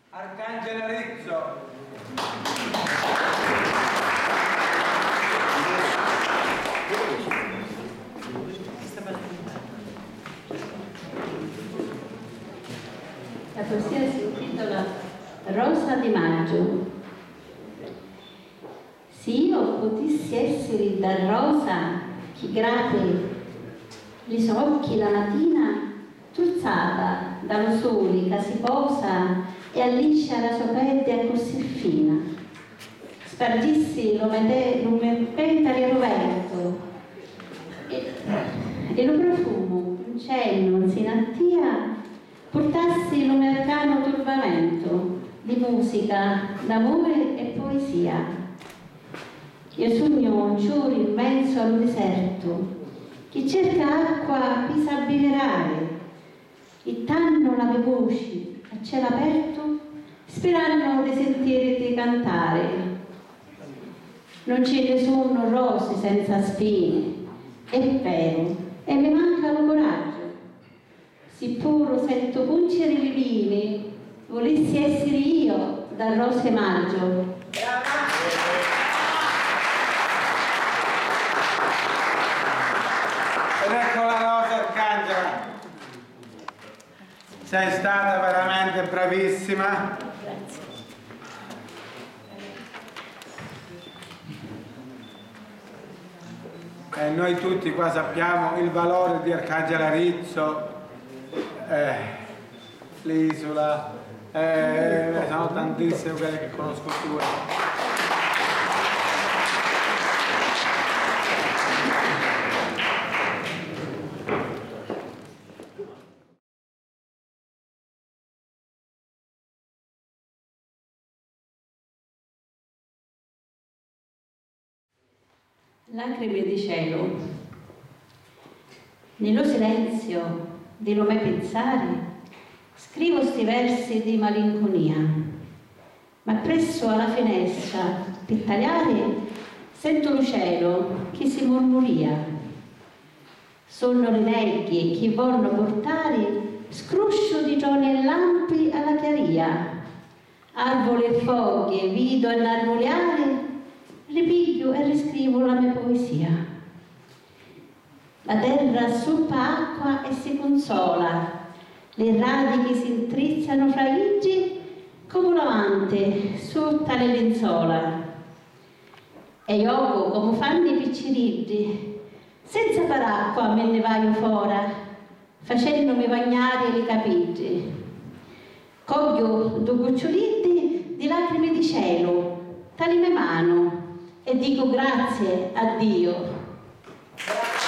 Arcangelo Rizzo. La poesia si intitola Rosa di maggio. Se io potessi essere da rosa che grape gli occhi la mattina, truzzata dallo sole che si posa e alliscia la sua pelle così fina, spargissi lo petali al vento e lo profumo, un cenno si inattia, portassi lo mercano turbamento di musica, d'amore e poesia. Io sogno un giorno immenso al deserto, chi cerca acqua pisa a beverare, e tanno lave voci a cielo aperto, sperando di sentire cantare. Non ce ne sono rose senza spine, è vero, e mi manca lo coraggio. Se pure sento puncere le vine, volessi essere io da rose maggio. Ed ecco la Rosa Arcangela. Sei stata veramente bravissima. Grazie. E noi tutti qua sappiamo il valore di Arcangela Rizzo, l'isola, sono tantissime quelle che conosco più. Lacrime di cielo. Nello silenzio dello me pensare scrivo sti versi di malinconia, ma presso alla finestra per tagliare sento lo cielo che si mormoria. Sono le nebbie che vogliono portare scruscio di giorni e lampi alla chiaria, arboli e foglie vido annarvoleare, ripiglio e riscrivo la mia poesia. La terra suppa acqua e si consola, le radiche si intrizzano fra iggi come un lavante sotto le lenzuola. E io come fanno i piccirilli, senza paracqua me ne vaio fora, facendomi bagnare le capigli. Coglio due gocciolini di lacrime di cielo, tali me mano, e dico grazie a Dio. Grazie.